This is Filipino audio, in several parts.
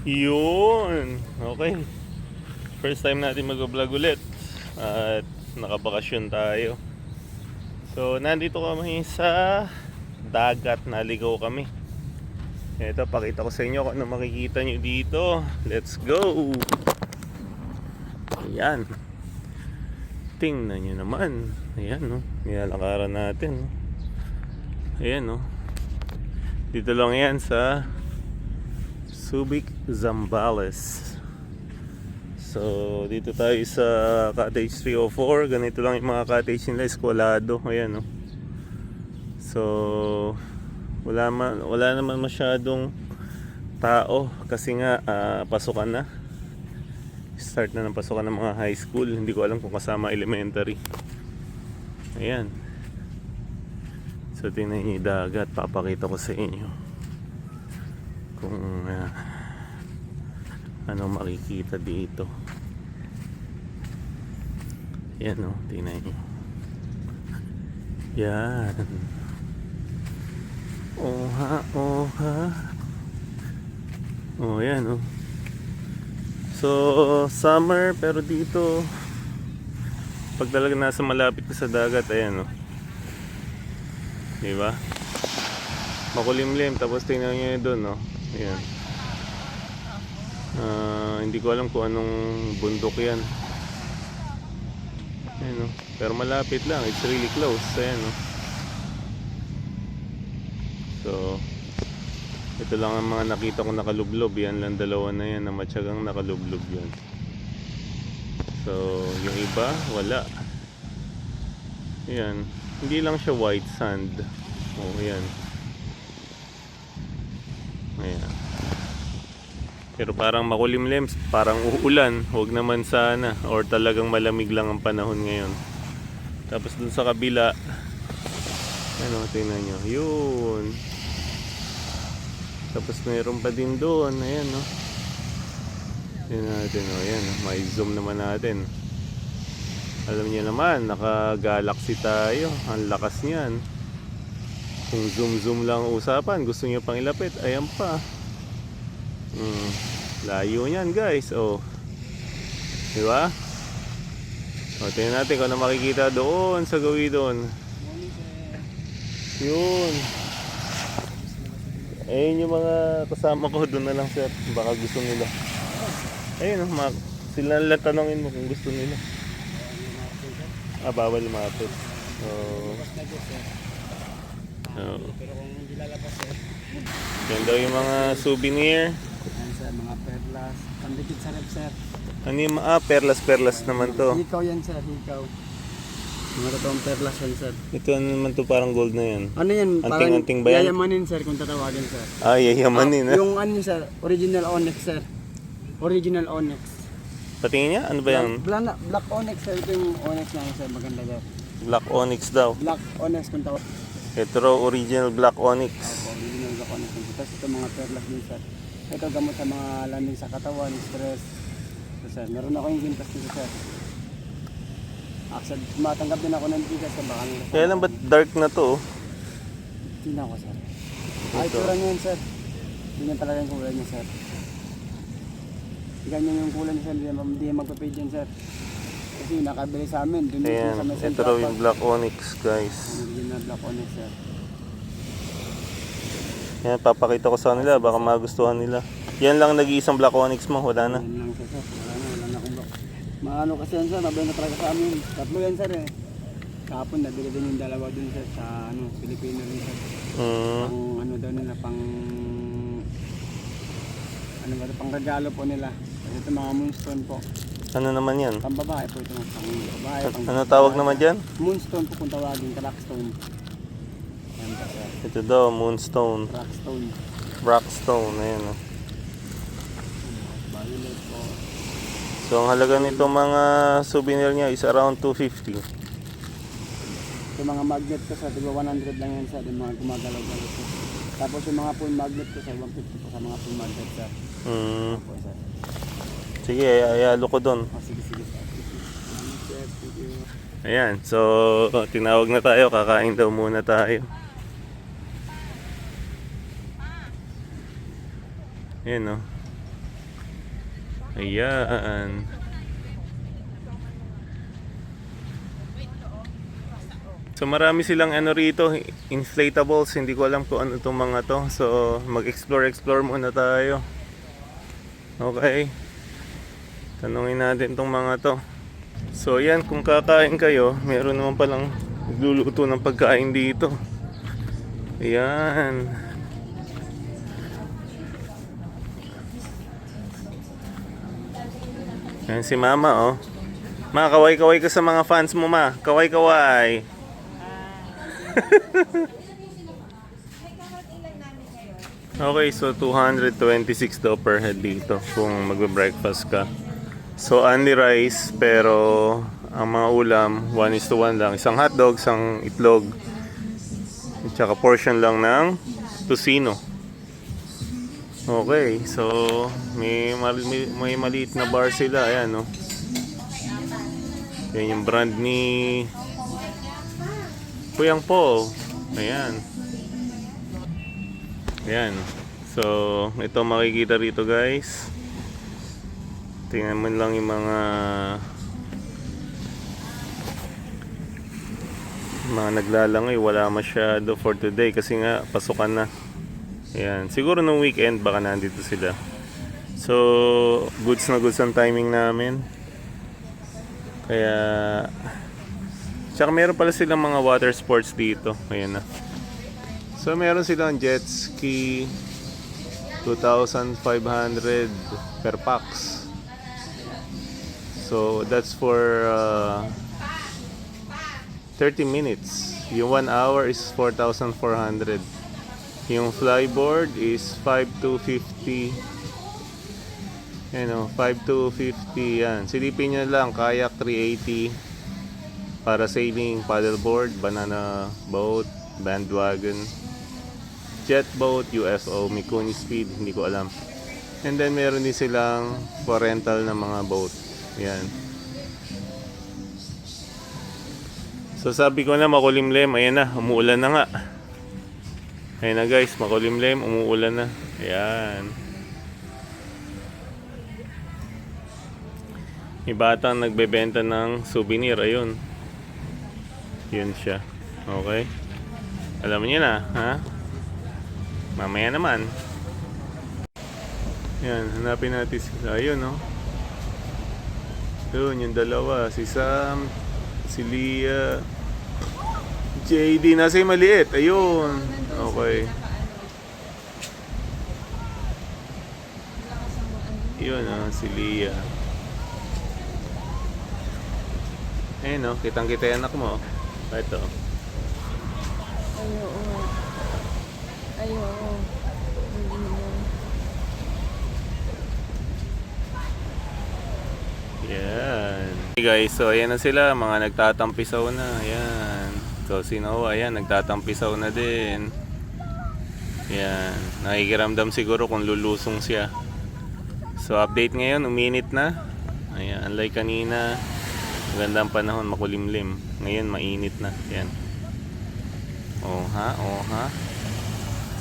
Yun. Okay. First time natin mag-vlog ulit. At nakabakasyon tayo. So, nandito kami sa dagat. Naligaw kami. Ito, pakita ko sa inyo kung ano makikita nyo dito. Let's go! Ayan. Tingnan nyo naman. Ayan, no. Nilalakaran natin. Ayan, no. Dito lang yan sa Subic, Zambales. So, dito tayo sa cottage 304. Ganito lang yung mga cottage nila, eskwalado. Ayan, no. So, wala naman masyadong tao kasi nga pasukan na. Start na ng pasukan ng mga high school. Hindi ko alam kung kasama elementary. Ayan. So, tingnan niyo yung dagat. Papakita ko sa inyo kung ano makikita dito. Yan, o, tingnan nyo. Yan. Oha, oha. O, yan, o. So, summer, pero dito pag talaga nasa malapit ka sa dagat, ayan, o. Diba? Makulimlim, tapos tingnan nyo yun doon, no? Ayan. Hindi ko alam kung anong bundok yan. Ayan, no? Pero malapit lang, it's really close. Ayan, no? So, ito lang ang mga nakita ko nakalublob. Yan lang, dalawa na yan na matyagang nakalublob yan. So, yung iba, wala. Ayan. Hindi lang siya white sand. Oh, ayan. Ayan. Pero parang makulimlim, parang uulan. Huwag naman sana. Or talagang malamig lang ang panahon ngayon. Tapos dun sa kabila, ano, tingnan nyo. Yun. Tapos mayroon pa din doon. Ayan, no. Tingnan natin, no. Ayan, no? May zoom naman natin. Alam niyo naman, naka-galaxy tayo. Ang lakas niyan. Kung zoom lang usapan, gusto niyo pang ilapit, ayan pa. Layo niyan, guys. Oh. Di ba? O, tingnan natin kung ano makikita doon sa gawin doon. Yun. Ayun yung mga kasama ko doon na lang, sir. Baka gusto nila. Ayun, sila lang tanongin mo kung gusto nila. Bawal lumapit. Oh. Oh. Pero kung hindi lalabas Yan daw yung mga souvenir. yan sir, mga perlas. Pandikit sa rep sir. Ano yung perlas naman to. Hikaw yan sir, hikaw. Mga totoong perlas yan sir. Ito naman to, parang gold na yan. Ano yan? Anting-anting ba yan? Yayamanin sir kung tatawagin sir. Yayamanin ha. Yung ano sir, original onyx sir. Original onyx. Patingin niya? Ano ba yan? Black onyx sir, ito yung onyx na sir, maganda daw. Black onyx daw. Black onyx kung tawag. Ito raw, original black onyx. Original black onyx. Tapos ito mga perlas din sir. Ito gamot sa mga landing sa katawan, stress. Ito sir, meron ako yung gintas dito sir. Actually, matanggap din ako ng bigas sa baka nila. Kaya lang ba't dark na to? Tingnan ko sir. Itsura niya yun sir. Tingnan talaga yung kulay niya sir. Ganyan yung kulay niya sir, hindi magpapage yan sir. Kasi nakabili sa amin. Ayan, ito raw yung black onyx, guys. Original black onyx sir. Yan, papakita ko sa nila, baka magustuhan nila. Yan lang nag-iisang black onyx mo, wala na. Yan lang sir. Wala na akong black. Maano kasi yan sir, mabay na talaga sa amin. Tatlo yan sir eh. Kahapon nabili din yung dalawa dun sir sa Pilipino rin sir. Pang ano daw nila, pang pang regalo po nila. Ito mga moonstone po. Ano naman yan? Pang babae po ito. Pang babae. Ano tawag naman dyan? Moonstone po kung tawagin. Rockstone. Yan po sir. Ito daw, moonstone. Rockstone. Rockstone, ayan o. Violet po. So ang halaga nito mga souvenir niya is around 250. Yung mga magnet ko sa 100 lang yan sir. Yung mga gumagalaw-galaw po. Tapos yung mga full magnet ko sa 150 po sa mga full magnet sir. Po, sir. Sige, ayalo ko doon. Sige sir. Thank you. Ayan, so tinawag na tayo, kakain daw muna tayo. Ayan, no. Ayan. So marami silang ano rito, inflatables. Hindi ko alam kung ano itong mga to. So mag-explore muna tayo. Okay. Tanungin natin itong mga to. So yan, kung kakain kayo, meron naman palang nagluluto ng pagkain dito. Ayan. Ayan si Mama, oh. Ma, kaway-kaway ka sa mga fans mo, Ma. Kaway-kaway. Okay, so 226 daw per head dito kung magbe-breakfast ka. So only rice, pero ang mga ulam 1:1 lang. Isang hotdog, isang itlog, at saka portion lang ng tocino. Okay, so may maliit na bar sila. Ayan, no? Yan yung brand ni Kuyang Po. Ayan. Ayan. So, ito makikita rito, guys. Tingnan mo lang yung mga naglalangoy. Wala masyado for today kasi nga pasukan na. Ayan. Siguro nung weekend baka nandito sila. So, goods na goods ang timing namin. Kaya tsaka meron pala silang mga water sports dito. Ayan na. So meron silang jet ski, 2,500 per pax. So that's for 30 minutes. Yung 1 hour is 4,400. Yung flyboard is 5,250. Ano, 5,250 yan. Silipin nyo lang, kayak 380, parasailing, paddleboard, banana boat, bandwagon, jet boat, UFO, Mikuni Speed, hindi ko alam. And then meron din silang for rental na mga boat. Yan. So sabi ko na makulimlim, ayan na, umuulan na nga. Ayan na guys, makulimlim, umuulan na. Ayan. May batang nagbebenta ng souvenir, ayun. Yun siya. Okay. Alam niyo na, ha? Mamaya naman. Yan, hanapin natin sila. Ayun, no? Yun, yung dalawa. Si Sam, si Leah, JD. Nasa yung maliit. Ayun. Okay. Yun, si Leah. Ayun, no? Kitang-kita yung anak mo. Ito. Ayoko. Yan. Hey guys, so ayan na sila, mga nagtatampisaw na. Ayan. So si Noah, ayan, nagtatampisaw na din. Yan. Nakikiramdam siguro kung lulusong siya. So update ngayon, uminit na. Ayan, unlike kanina, magandang panahon, makulimlim. Ngayon, mainit na. Yan. Oha.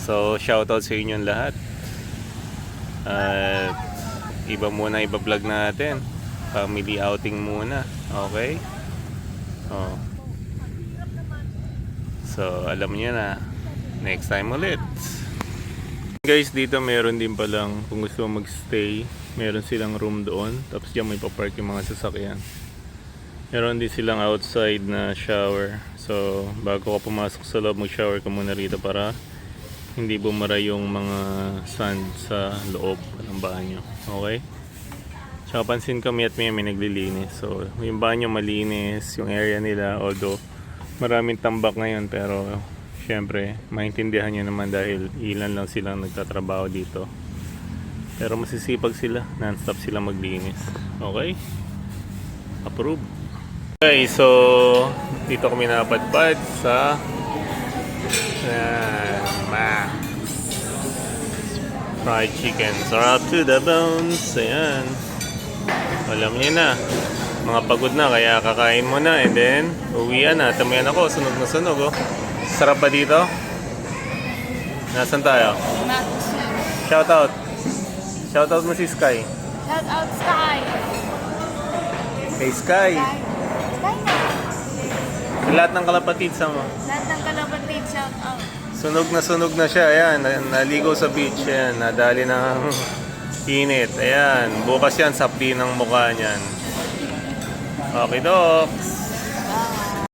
So, shoutout sa inyong lahat. At iba vlog natin. Family outing muna. Okay? Oh. So, alam niyo na. Next time ulit. Guys, dito meron din palang, kung gusto mo magstay, meron silang room doon. Tapos dyan may papark yung mga sasakyan. Meron din silang outside na shower. So, bago ka pumasok sa loob, mag-shower ka muna rito para hindi bumara yung mga sand sa loob ng banyo. Okay? Tsaka pansin kami at may naglilinis. So, yung banyo malinis, yung area nila, although maraming tambak ngayon, pero syempre, maintindihan nyo naman dahil ilan lang silang nagtatrabaho dito. Pero masisipag sila, non-stop sila maglinis. Okay? Approve. Okay, so dito kami napadpad sa Max fried chicken. Sarap to the bones. Ayan. Alam niyo na. Mga pagod na, kaya kakain mo na. And then, uwian na. Tamayan ako. Sunog na sunog. Oh. Sarap ba dito? Nasaan tayo? Shoutout. Shoutout mo si Sky. Shout out Sky. Kay Sky. Sky na. Sa lahat ng kalapatid sa mo. Lahat ng kalapatid, shout out. Sunog na siya. Ayan, naligo sa beach. Ayan, nadali ng init. Ayan, bukas yan, sapli ng mukha niyan. Okay, docs. Bye.